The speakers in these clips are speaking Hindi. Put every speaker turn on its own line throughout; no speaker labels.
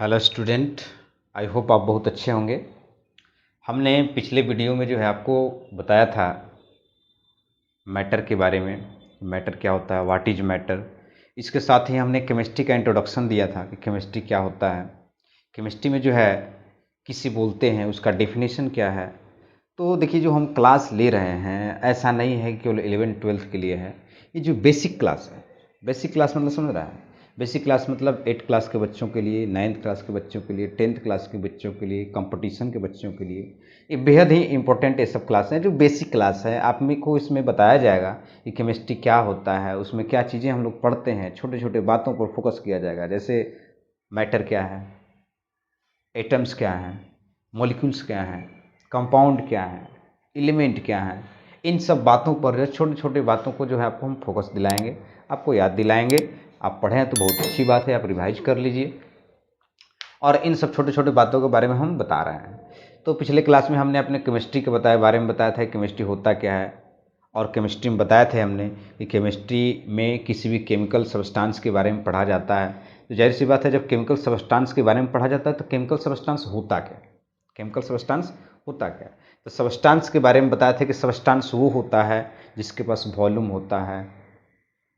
Hello student. आई होप आप बहुत अच्छे होंगे। हमने पिछले वीडियो में जो है आपको बताया था मैटर के बारे में। मैटर क्या होता है, व्हाट इज मैटर। इसके साथ ही हमने केमिस्ट्री का इंट्रोडक्शन दिया था कि केमिस्ट्री क्या होता है, केमिस्ट्री में जो है किसी बोलते हैं, उसका डेफिनेशन क्या है। तो देखिए, जो हम क्लास ले रहे हैं ऐसा नहीं है कि केवल 11th-12th के लिए है। ये जो बेसिक क्लास है, बेसिक क्लास मतलब समझ रहा है, बेसिक क्लास मतलब 8 क्लास के बच्चों के लिए, 9th क्लास के बच्चों के लिए, 10th क्लास के बच्चों के लिए, कंपटीशन के बच्चों के लिए ये बेहद ही इंपॉर्टेंट ये सब क्लास हैं जो बेसिक क्लास है। आप मेरे को इसमें बताया जाएगा कि केमिस्ट्री क्या होता है, उसमें क्या चीज़ें हम लोग पढ़ते हैं, छोटे छोटे बातों पर फोकस किया जाएगा। जैसे मैटर क्या है, एटम्स क्या हैं, मॉलिक्यूल्स क्या हैं, कंपाउंड क्या है, एलिमेंट क्या है, इन सब बातों पर जो छोटे छोटे बातों को जो है आपको हम फोकस दिलाएंगे, आपको याद दिलाएंगे। आप पढ़ें तो बहुत अच्छी बात है, आप रिवाइज कर लीजिए। और इन सब छोटे छोटे बातों के बारे में हम बता रहे हैं। तो पिछले क्लास में हमने अपने केमिस्ट्री के बारे में बताया था, केमिस्ट्री होता क्या है। और केमिस्ट्री में बताए थे हमने कि केमिस्ट्री में किसी भी केमिकल सब्सटेंस के बारे में पढ़ा जाता है। तो जाहिर सी बात है, जब केमिकल सब्सटेंस के बारे में पढ़ा जाता है तो केमिकल सब्सटेंस होता क्या, केमिकल सब्सटेंस होता क्या। तो सब्सटेंस के बारे में बताया था कि सब्सटेंस वो होता है जिसके पास वॉल्यूम होता है,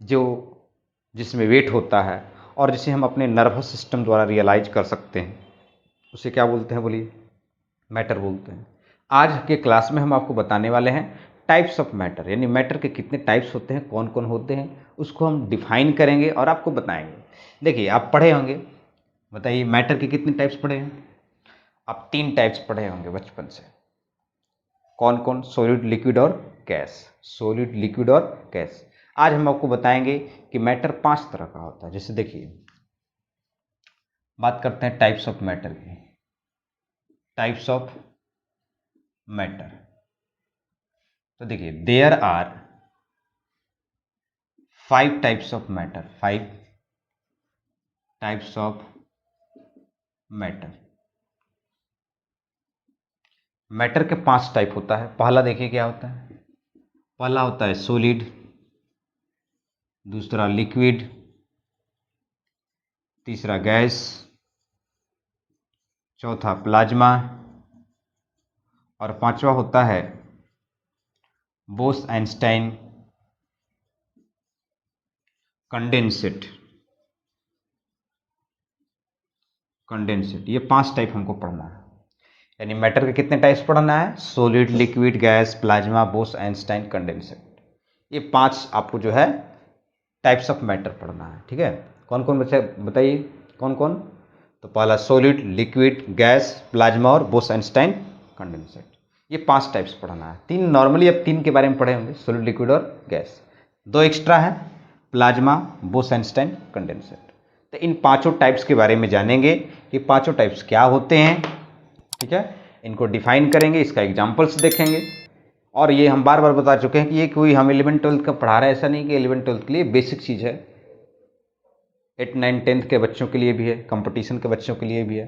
जो जिसमें वेट होता है, और जिसे हम अपने नर्वस सिस्टम द्वारा रियलाइज कर सकते हैं, उसे क्या बोलते हैं बोलिए, मैटर बोलते हैं। आज के क्लास में हम आपको बताने वाले हैं टाइप्स ऑफ मैटर, यानी मैटर के कितने टाइप्स होते हैं, कौन कौन होते हैं, उसको हम डिफाइन करेंगे और आपको बताएंगे। देखिए, आप पढ़े होंगे, बताइए मैटर के कितने टाइप्स पढ़े हैं। आप 3 टाइप्स पढ़े होंगे बचपन से। कौन कौन? सॉलिड, लिक्विड और गैस। सॉलिड, लिक्विड और गैस। आज हम आपको बताएंगे कि मैटर 5 तरह का होता है। जैसे देखिए, बात करते हैं टाइप्स ऑफ मैटर की। टाइप्स ऑफ मैटर, तो देखिए there are 5 types of matter, 5 types of matter. Matter के 5 टाइप होता है। पहला देखिए क्या होता है, पहला होता है सॉलिड, दूसरा लिक्विड, तीसरा गैस, चौथा प्लाज्मा, और पांचवा होता है बोस-आइंस्टाइन कंडेंसेट। कंडेंसेट, ये 5 टाइप हमको पढ़ना है। यानी मैटर के कितने टाइप्स पढ़ना है? Solid, liquid, gas, plasma, Bose Einstein, condensate. ये 5 आपको जो है टाइप्स ऑफ मैटर पढ़ना है। ठीक है, कौन कौन बच्चे बताइए, कौन कौन? तो पहला सॉलिड, लिक्विड, गैस, प्लाज्मा और बोस-आइंस्टाइन कंडेंसेट। ये 5 टाइप्स पढ़ना है। 3 नॉर्मली अब 3 के बारे में पढ़े होंगे, सॉलिड, लिक्विड और गैस। 2 एक्स्ट्रा है, प्लाज्मा, बोस-आइंस्टाइन कंडेंसेट। तो इन पांचों टाइप्स के बारे में जानेंगे कि पांचों टाइप्स क्या होते हैं। ठीक है, इनको डिफाइन करेंगे, इसका एग्जाम्पल्स देखेंगे। और ये हम बार बार बता चुके हैं कि ये कोई हम 11th-12th का पढ़ा रहे हैं, ऐसा नहीं कि 11th-12th के लिए बेसिक चीज़ है। 8, 9, 10th के बच्चों के लिए भी है, कंपटीशन के बच्चों के लिए भी है।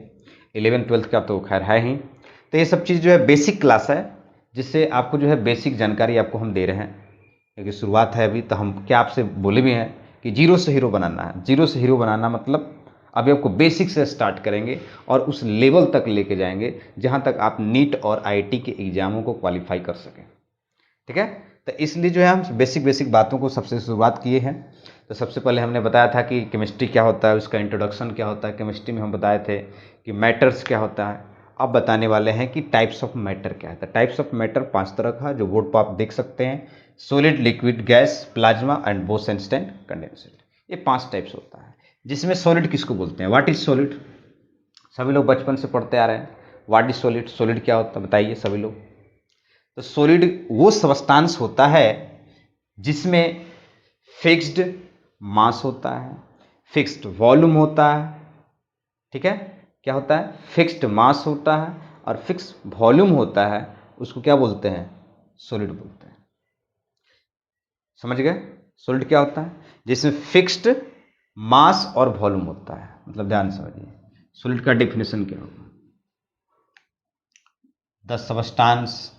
11th-12th का तो खैर है ही। तो ये सब चीज़ जो है बेसिक क्लास है, जिससे आपको जो है बेसिक जानकारी आपको हम दे रहे हैं, क्योंकि शुरुआत है अभी। तो हम क्या आपसे बोले भी हैं कि जीरो से हीरो बनाना है। जीरो से हीरो बनाना मतलब अभी आपको बेसिक से स्टार्ट करेंगे और उस लेवल तक लेके जाएंगे जहाँ तक आप नीट और आईआईटी के एग्जामों को क्वालिफाई कर सकें। ठीक है, तो इसलिए जो है हम बेसिक बेसिक बातों को सबसे शुरुआत किए हैं। तो सबसे पहले हमने बताया था कि केमिस्ट्री क्या होता है, उसका इंट्रोडक्शन क्या होता है। केमिस्ट्री में हम बताए थे कि मैटर्स क्या होता है। अब बताने वाले हैं कि टाइप्स ऑफ मैटर क्या है। तो टाइप्स ऑफ मैटर 5 तरह का है, जो बोर्ड पर आप देख सकते हैं। Solid, liquid, gas, plasma and Bose Einstein condensate. ये 5 टाइप्स होता है। जिसमें सॉलिड किसको बोलते हैं, व्हाट इज सॉलिड? सभी लोग बचपन से पढ़ते आ रहे हैं, व्हाट इज सॉलिड, सॉलिड क्या होता है बताइए सभी लोग। तो सॉलिड वो सब्सटेंस होता है जिसमें फिक्स्ड मास होता है, फिक्स्ड वॉल्यूम होता है। ठीक है, क्या होता है? फिक्स्ड मास होता है और फिक्स वॉल्यूम होता है। उसको क्या बोलते हैं? सॉलिड बोलते हैं। समझ गए? सॉलिड क्या होता है? जिसमें फिक्स्ड मास और वॉल्यूम होता है। मतलब ध्यान से समझिए, सॉलिड का डेफिनेशन क्या होगा? The substance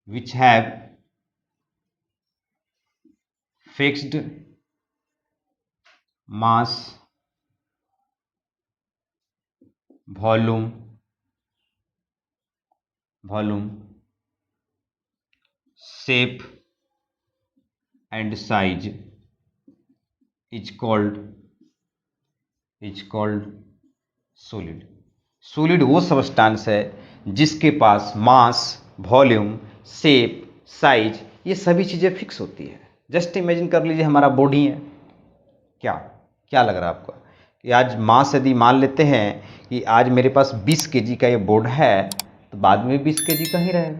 which have fixed mass volume shape and size is called solid. Solid वो सब्सटेंस है जिसके पास मास, वॉल्यूम, शेप, साइज ये सभी चीज़ें फिक्स होती है। जस्ट इमेजिन कर लीजिए हमारा बॉडी है, क्या क्या लग रहा है आपको कि आज मास यदि मान लेते हैं कि आज मेरे पास 20 केजी का ये बोर्ड है तो बाद में 20 केजी का ही रहेगा।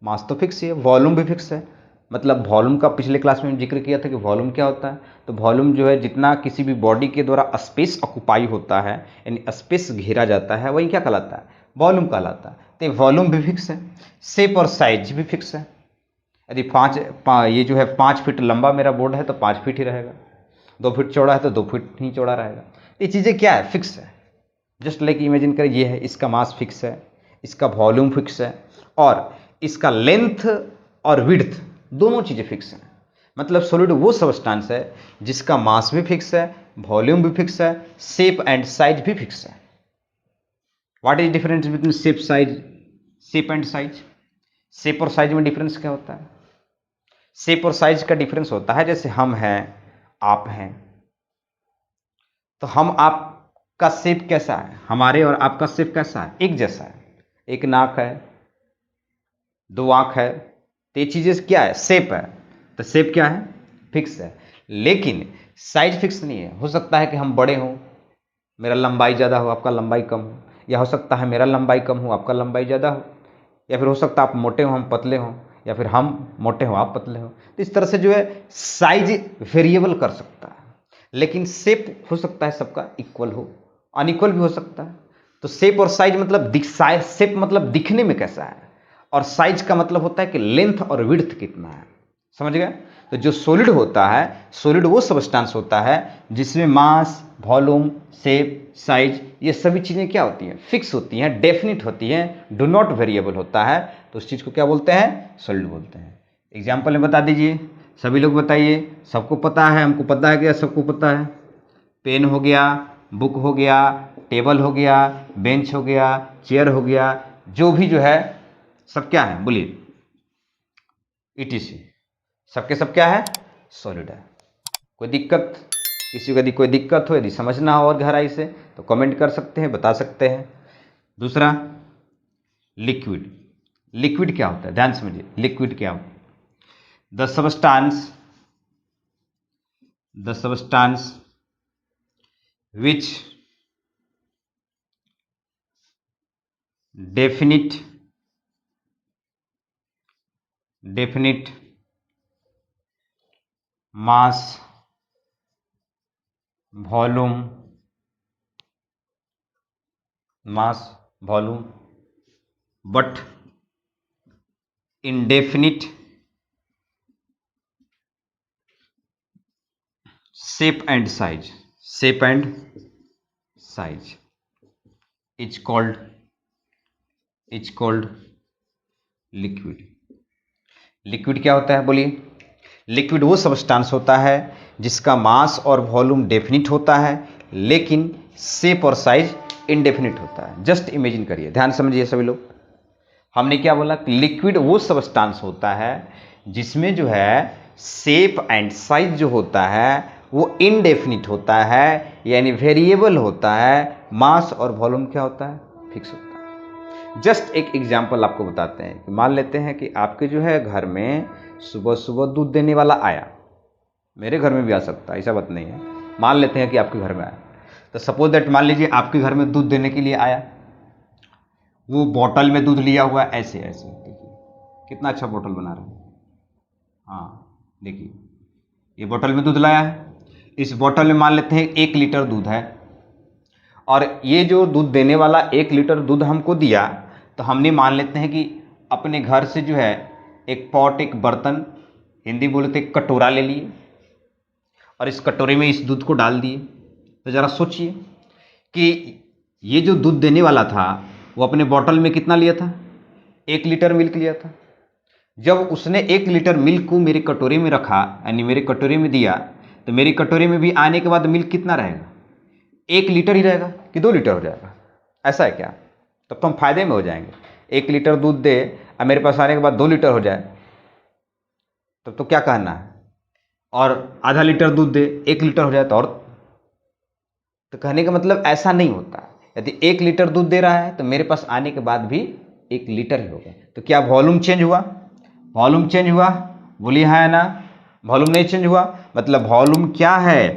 मास तो फिक्स ही है, वॉल्यूम भी फिक्स है। मतलब वॉल्यूम का पिछले क्लास में जिक्र किया था कि वॉल्यूम क्या होता है, तो वॉल्यूम जो है जितना किसी भी बॉडी के द्वारा स्पेस ऑक्युपाई होता है यानी स्पेस घेरा जाता है वही क्या कहलाता है, वॉल्यूम कहलाता है। तो वॉल्यूम भी फिक्स है, शेप और साइज भी फिक्स है। यदि ये जो है 5 फीट लंबा मेरा बोर्ड है तो 5 फीट ही रहेगा, 2 फीट चौड़ा है तो 2 फीट ही चौड़ा रहेगा। ये चीज़ें क्या है, फिक्स है। जस्ट लाइक इमेजिन करें ये है, इसका मास फिक्स है, इसका वॉल्यूम फिक्स है और इसका लेंथ और विड्थ दोनों चीज़ें फिक्स हैं। मतलब सॉलिड वो सब्सटेंस है जिसका मास भी फिक्स है, वॉल्यूम भी फिक्स है, शेप एंड साइज भी फिक्स है। What is difference between shape and size? Shape और साइज में डिफरेंस क्या होता है? शेप और साइज का डिफरेंस होता है जैसे हम हैं, आप हैं, तो हम आप का शेप कैसा है, हमारे और आपका शेप कैसा है, एक जैसा है। एक नाक है, 2 आंख है, तो ये चीज़ें क्या है, शेप है। तो शेप क्या है, फिक्स है। लेकिन साइज फिक्स नहीं है। हो सकता है कि हम बड़े हों, मेरा लंबाई ज़्यादा हो, आपका लंबाई कम हो, या हो सकता है मेरा लंबाई कम हो, आपका लंबाई ज़्यादा हो, या फिर हो सकता है आप मोटे हो, हम पतले हों, या फिर हम मोटे हो, आप पतले हो। तो इस तरह से जो है साइज वेरिएबल कर सकता है, लेकिन शेप हो सकता है सबका इक्वल हो, अनइक्वल भी हो सकता है। तो शेप और साइज मतलब शेप मतलब दिखने में कैसा है, और साइज का मतलब होता है कि लेंथ और विड्थ कितना है। समझ गए? तो जो सॉलिड होता है, सॉलिड वो सब्सटेंस होता है जिसमें मास, वॉल्यूम, शेप, साइज ये सभी चीज़ें क्या होती हैं, फिक्स होती हैं, डेफिनिट होती हैं, डू नॉट वेरिएबल होता है। तो उस चीज़ को क्या बोलते हैं, सॉलिड बोलते हैं। एग्जाम्पल में बता दीजिए, सभी लोग बताइए। सबको पता है, हमको पता है, क्या सबको पता है? पेन हो गया, बुक हो गया, टेबल हो गया, बेंच हो गया, चेयर हो गया, जो भी जो है सब क्या है, बोलिए, ईटीसी, सबके सब क्या है, सॉलिड है। कोई दिक्कत, किसी को यदि कोई दिक्कत हो, यदि समझना हो और गहराई से तो कमेंट कर सकते हैं, बता सकते हैं। दूसरा, लिक्विड। लिक्विड क्या होता है, ध्यान समझिए, लिक्विड क्या होता है? The substance which definite mass, volume, but indefinite shape and size is called liquid. Liquid क्या होता है, बोलिए? लिक्विड वो सब्सटेंस होता है जिसका मास और वॉल्यूम डेफिनिट होता है लेकिन शेप और साइज इनडेफिनिट होता है। जस्ट इमेजिन करिए, ध्यान समझिए सभी लोग। हमने क्या बोला कि लिक्विड वो सब्सटेंस होता है जिसमें जो है शेप एंड साइज जो होता है वो इनडेफिनिट होता है, यानी वेरिएबल होता है। मास और वॉल्यूम क्या होता है, फिक्स होता है। जस्ट एक एग्जांपल आपको बताते हैं कि मान लेते हैं कि आपके जो है घर में सुबह सुबह दूध देने वाला आया, मेरे घर में भी आ सकता है, ऐसा बात नहीं है। मान लेते हैं कि आपके घर में आया, तो सपोज दैट मान लीजिए आपके घर में दूध देने के लिए आया, वो बॉटल में दूध लिया हुआ है, ऐसे ऐसे देखिए कितना अच्छा बॉटल बना रहा है। हाँ देखिए, ये बॉटल में दूध लाया है। इस बॉटल में मान लेते हैं 1 लीटर दूध है, और ये जो दूध देने वाला 1 लीटर दूध हमको दिया, तो हमने मान लेते हैं कि अपने घर से जो है एक पॉट, एक बर्तन, हिंदी बोले तो एक कटोरा ले लिए, और इस कटोरे में इस दूध को डाल दिए। तो ज़रा सोचिए कि ये जो दूध देने वाला था वो अपने बॉटल में कितना लिया था, 1 लीटर मिल्क लिया था। जब उसने 1 लीटर मिल्क को मेरे कटोरे में रखा, यानी मेरे कटोरे में दिया, तो मेरे कटोरे में भी आने के बाद मिल्क कितना रहेगा, 1 लीटर ही रहेगा कि 2 लीटर हो जाएगा, ऐसा है क्या? तब तो हम फायदे में हो जाएंगे। 1 लीटर दूध दे और मेरे पास आने के बाद 2 लीटर हो जाए, तब तो क्या कहना है? और आधा लीटर दूध दे 1 लीटर हो जाए तो, और तो कहने का मतलब ऐसा नहीं होता। यदि 1 लीटर दूध दे रहा है तो मेरे पास आने के बाद भी 1 लीटर ही होगा। तो क्या वॉल्यूम चेंज हुआ? वॉल्यूम चेंज हुआ, बोलिए हाँ या ना? वॉल्यूम नहीं चेंज हुआ, मतलब वॉल्यूम क्या है?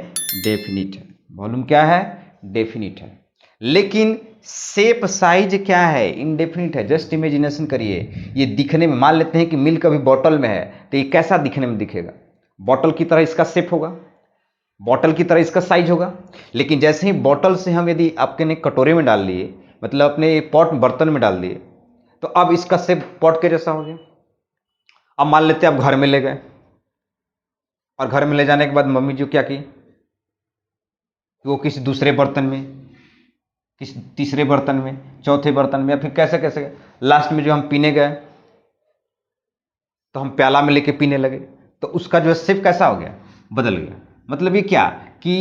डेफिनिट है। वॉल्यूम क्या है? डेफिनिट है। लेकिन शेप साइज क्या है? इनडेफिनिट है। जस्ट इमेजिनेशन करिए, ये दिखने में, मान लेते हैं कि मिल्क अभी बॉटल में है, तो ये कैसा दिखने में दिखेगा? बॉटल की तरह इसका शेप होगा, बॉटल की तरह इसका साइज होगा। लेकिन जैसे ही बॉटल से हम यदि आपके ने कटोरे में डाल लिए, मतलब अपने पॉट बर्तन में डाल दिए, तो अब इसका शेप पॉट के जैसा हो गया। अब मान लेते हैं आप घर में ले गए, और घर में ले जाने के बाद मम्मी जी क्या की, वो किसी दूसरे बर्तन में, किसी तीसरे बर्तन में, चौथे बर्तन में, या फिर कैसे कैसे, लास्ट में जो हम पीने गए तो हम प्याला में लेके पीने लगे, तो उसका जो है शेप कैसा हो गया? बदल गया। मतलब ये क्या कि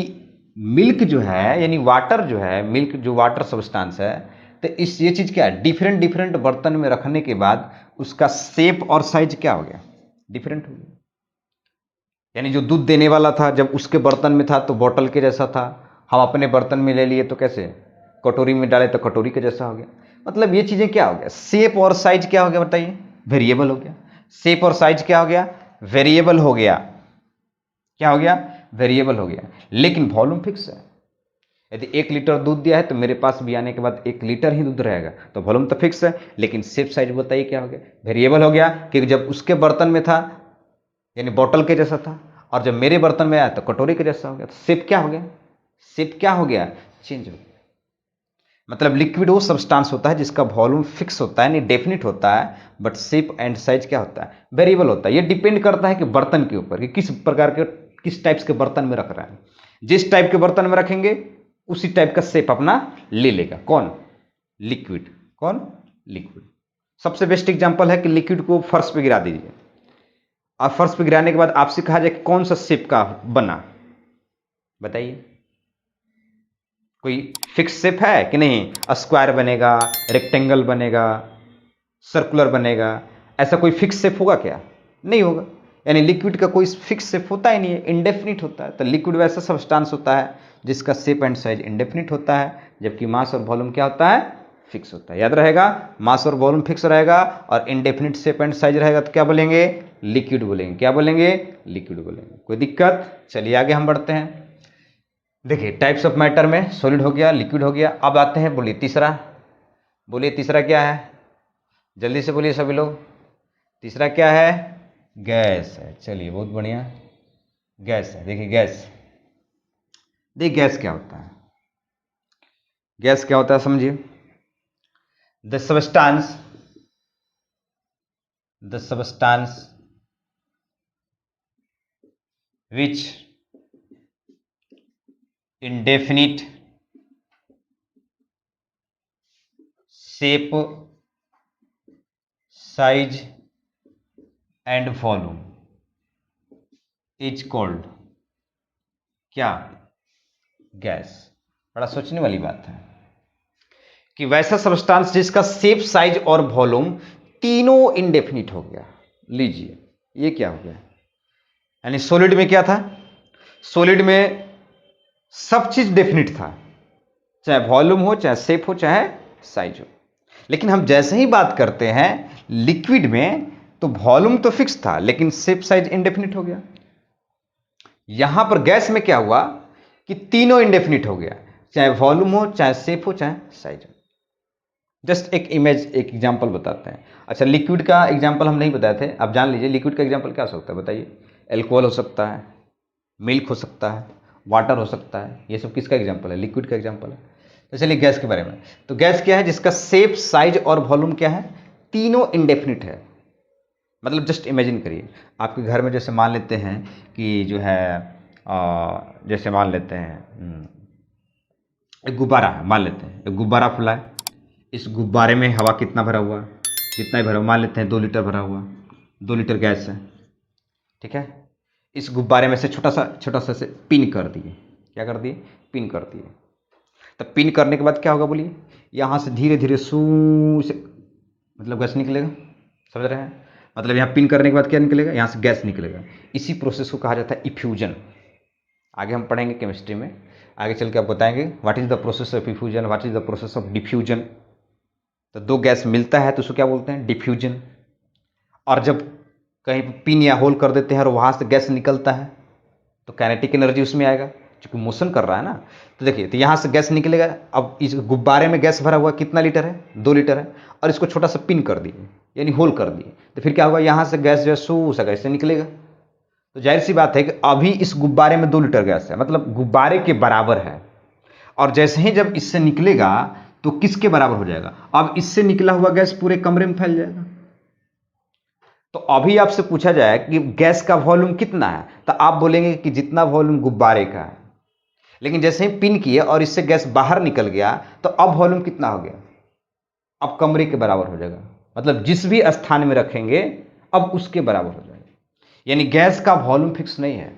मिल्क जो है, यानी वाटर जो है, मिल्क जो वाटर सब्सटेंस है, तो इस ये चीज़ क्या है? डिफरेंट डिफरेंट बर्तन में रखने के बाद उसका शेप और साइज क्या हो गया? डिफरेंट हो गया। यानी जो दूध देने वाला था जब उसके बर्तन में था तो बॉटल के जैसा था, हम अपने बर्तन में ले लिए तो कैसे? कटोरी में डाले तो कटोरी के जैसा हो गया। मतलब ये चीज़ें क्या हो गया? शेप और साइज क्या हो गया बताइए? वेरिएबल हो गया। शेप और साइज क्या हो गया? वेरिएबल हो गया। क्या हो गया? वेरिएबल हो गया। लेकिन वॉल्यूम फिक्स है। यदि 1 लीटर दूध दिया है तो मेरे पास भी आने के बाद 1 लीटर ही दूध रहेगा, तो वॉल्यूम तो फिक्स है। लेकिन शेप साइज बताइए क्या हो गया? वेरिएबल हो गया, क्योंकि जब उसके बर्तन में था यानी बॉटल के जैसा था, और जब मेरे बर्तन में आया तो कटोरी के जैसा हो गया। तो शेप क्या हो गया? शेप क्या हो गया? चेंज हो गया। मतलब लिक्विड वो सब्सटेंस होता है जिसका वॉल्यूम फिक्स होता है, यानी डेफिनिट होता है, बट शेप एंड साइज क्या होता है? वेरिएबल होता है। ये डिपेंड करता है कि बर्तन के ऊपर, कि किस प्रकार के, किस टाइप्स के बर्तन में रख रहे हैं। जिस टाइप के बर्तन में रखेंगे उसी टाइप का शेप अपना ले लेगा। कौन? लिक्विड। कौन? लिक्विड। सबसे बेस्ट एग्जांपल है कि लिक्विड को फर्श पे गिरा दीजिए, और फर्श पे गिराने के बाद आपसे कहा जाए कि कौन सा शेप का बना, बताइए। कोई फिक्स शेप है कि नहीं? स्क्वायर बनेगा, रेक्टेंगल बनेगा, सर्कुलर बनेगा, ऐसा कोई फिक्स शेप होगा क्या? नहीं होगा। यानी लिक्विड का कोई फिक्स शेप होता ही नहीं है, इंडेफिनिट होता है। तो लिक्विड वैसा सब्सटेंस होता है जिसका शेप एंड साइज इंडेफिनिट होता है, जबकि मास और वॉल्यूम क्या होता है? फिक्स होता है। याद रहेगा, मास और वॉल्यूम फिक्स रहेगा और इंडेफिनिट शेप एंड साइज रहेगा तो क्या बोलेंगे? लिक्विड बोलेंगे। क्या बोलेंगे? लिक्विड बोलेंगे। कोई दिक्कत? चलिए आगे हम बढ़ते हैं। देखिए, टाइप्स ऑफ मैटर में सॉलिड हो गया, लिक्विड हो गया। अब आते हैं, बोलिए तीसरा। बोलिए तीसरा क्या है? जल्दी से बोलिए सभी लोग। तीसरा क्या है? गैस है। चलिए बहुत बढ़िया, गैस है। देखिए गैस, देखिए गैस क्या होता है? गैस क्या होता है समझिए। The substance, the substance which indefinite shape, size and volume is called क्या? गैस। बड़ा सोचने वाली बात है कि वैसा सब्सटेंस जिसका शेप, साइज और वॉल्यूम तीनों इंडेफिनिट हो गया। लीजिए ये क्या हो गया? यानी सॉलिड में क्या था? सॉलिड में सब चीज डेफिनिट था, चाहे वॉल्यूम हो, चाहे शेप हो, चाहे साइज हो। लेकिन हम जैसे ही बात करते हैं लिक्विड में, तो वॉल्यूम तो फिक्स था लेकिन शेप साइज इंडेफिनिट हो गया। यहां पर गैस में क्या हुआ कि तीनों इंडेफिनिट हो गया, चाहे वॉल्यूम हो, चाहे शेप हो, चाहे साइज हो। जस्ट एक इमेज, एक एग्जांपल बताते हैं। अच्छा, लिक्विड का एग्जांपल हम नहीं बताए थे, आप जान लीजिए लिक्विड का एग्जांपल क्या हो सकता है बताइए? एल्कोहल हो सकता है, मिल्क हो सकता है, वाटर हो सकता है। ये सब किसका एग्जांपल है? लिक्विड का एग्जांपल है। तो चलिए गैस के बारे में। तो गैस क्या है? जिसका शेप, साइज और वॉल्यूम क्या है? तीनों इंडेफिनिट है। मतलब जस्ट इमेजिन करिए, आपके घर में जैसे मान लेते हैं कि जो है जैसे मान लेते हैं एक गुब्बारा है, मान लेते हैं एक गुब्बारा खुला है। इस गुब्बारे में हवा कितना भरा हुआ? कितना ही भरा हुआ? मान लेते हैं 2 लीटर भरा हुआ। 2 लीटर गैस है, ठीक है। इस गुब्बारे में से छोटा सा से पिन कर दिए। क्या कर दिए? पिन कर दिए। तो पिन करने के बाद क्या होगा बोलिए, यहाँ से धीरे धीरे सू से मतलब गैस निकलेगा, समझ रहे हैं। मतलब यहाँ पिन करने के बाद क्या निकलेगा, यहाँ से गैस निकलेगा। इसी प्रोसेस को कहा जाता है इफ्यूजन। आगे हम पढ़ेंगे केमिस्ट्री में, आगे चल के आप बताएंगे what is the process of effusion, what is the process of diffusion. तो दो गैस मिलता है तो उसको क्या बोलते हैं, डिफ्यूजन। और जब कहीं पिन या होल कर देते हैं और वहाँ से गैस निकलता है तो काइनेटिक एनर्जी उसमें आएगा, क्योंकि मोशन कर रहा है ना। तो देखिए, तो यहाँ से गैस निकलेगा। अब इस गुब्बारे में गैस भरा हुआ कितना लीटर है, 2 लीटर है, और इसको छोटा सा पिन कर दिए यानी होल कर दिए, तो फिर क्या होगा, यहाँ से गैस जो है सू सा गैस से निकलेगा। तो जाहिर सी बात है कि अभी इस गुब्बारे में 2 लीटर गैस है, मतलब गुब्बारे के बराबर है। और जैसे ही जब इससे निकलेगा तो किसके बराबर हो जाएगा, अब इससे निकला हुआ गैस पूरे कमरे में फैल जाएगा। तो अभी आपसे पूछा जाए कि गैस का वॉल्यूम कितना है, तो आप बोलेंगे कि जितना वॉल्यूम गुब्बारे का है। लेकिन जैसे ही पिन किए और इससे गैस बाहर निकल गया तो अब वॉल्यूम कितना हो गया, अब कमरे के बराबर हो जाएगा। मतलब जिस भी स्थान में रखेंगे अब उसके बराबर हो जाएगा। यानी गैस का वॉल्यूम फिक्स नहीं है,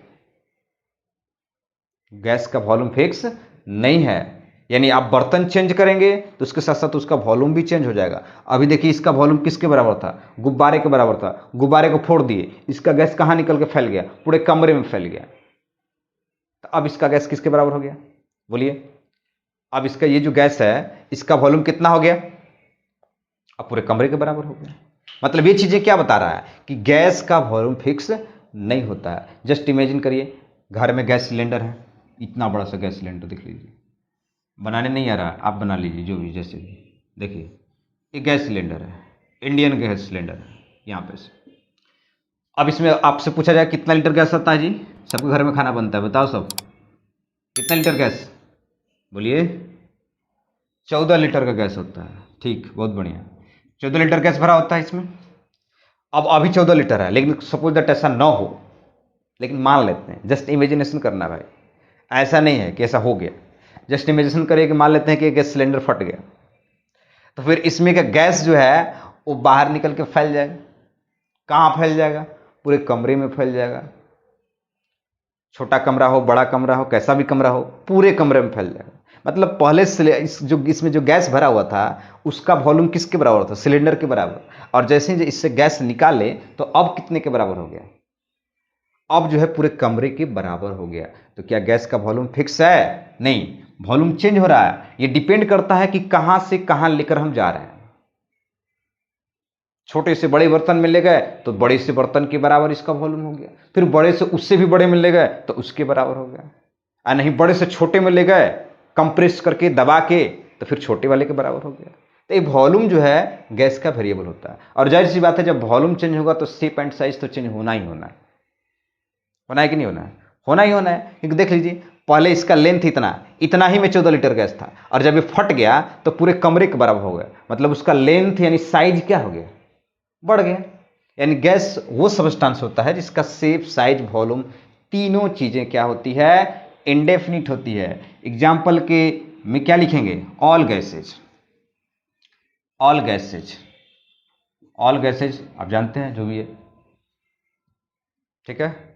गैस का वॉल्यूम फिक्स नहीं है। यानी आप बर्तन चेंज करेंगे तो उसके साथ साथ उसका वॉल्यूम भी चेंज हो जाएगा। अभी देखिए, इसका वॉल्यूम किसके बराबर था, गुब्बारे के बराबर था। गुब्बारे को फोड़ दिए, इसका गैस कहाँ निकल के फैल गया, पूरे कमरे में फैल गया। तो अब इसका गैस किसके बराबर हो गया बोलिए, अब इसका ये जो गैस है इसका वॉल्यूम कितना हो गया, अब पूरे कमरे के बराबर हो गया। मतलब ये चीजें क्या बता रहा है कि गैस का वॉल्यूम फिक्स नहीं होता है। जस्ट इमेजिन करिए, घर में गैस सिलेंडर है, इतना बड़ा सा गैस सिलेंडर देख लीजिए, बनाने नहीं आ रहा, आप बना लीजिए जो भी, जैसे भी। देखिए, ये गैस सिलेंडर है, इंडियन गैस सिलेंडर है यहाँ पे से। अब इसमें आपसे पूछा जाए कितना लीटर गैस आता है जी, सबके घर में खाना बनता है, बताओ सब कितना लीटर गैस बोलिए। 14 लीटर का गैस होता है, ठीक, बहुत बढ़िया। 14 लीटर गैस भरा होता है इसमें। अब अभी 14 लीटर है, लेकिन सपोज दैट ऐसा ना हो, लेकिन मान लेते हैं, जस्ट इमेजिनेशन करना भाई, ऐसा नहीं है कि ऐसा हो गया। जस्ट इमेजिनेशन करिए कि मान लेते हैं कि गैस सिलेंडर फट गया, तो फिर इसमें का गैस जो है वो बाहर निकल के फैल जाएगा। कहाँ फैल जाएगा, पूरे कमरे में फैल जाएगा। छोटा कमरा हो, बड़ा कमरा हो, कैसा भी कमरा हो, पूरे कमरे में फैल जाएगा। मतलब पहले इसमें जो गैस भरा हुआ था उसका वॉल्यूम किसके बराबर था, सिलेंडर के बराबर। और जैसे ही इससे गैस निकाले तो अब कितने के बराबर हो गया, अब जो है पूरे कमरे के बराबर हो गया। तो क्या गैस का वॉल्यूम फिक्स है, नहीं, वॉल्यूम चेंज हो रहा है। ये डिपेंड करता है कि कहां से कहां लेकर हम जा रहे हैं। छोटे से बड़े बर्तन में ले गए तो बड़े से बर्तन के बराबर इसका वॉल्यूम हो गया, फिर बड़े से उससे भी बड़े में ले गए तो उसके बराबर हो गया, और नहीं बड़े से छोटे में ले गए कंप्रेस करके दबा के तो फिर छोटे वाले के बराबर हो गया। तो ये वॉल्यूम जो है गैस का वेरिएबल होता है। और जाहिर सी बात है, जब वॉल्यूम चेंज होगा तो शेप एंड साइज तो चेंज होना ही होना है। होना है कि नहीं होना है, होना ही होना है। क्योंकि देख लीजिए, पहले इसका लेंथ इतना ही में 14 लीटर गैस था, और जब ये फट गया तो पूरे कमरे के बराबर हो गया। मतलब उसका लेंथ यानी साइज क्या हो गया, बढ़ गया। यानी गैस वो सब्सटेंस होता है जिसका शेप, साइज, वॉल्यूम तीनों चीजें क्या होती है, इंडेफिनिट होती है। एग्जाम्पल के में क्या लिखेंगे, all gases, all gases, all gases आप जानते हैं जो भी है, ठीक है।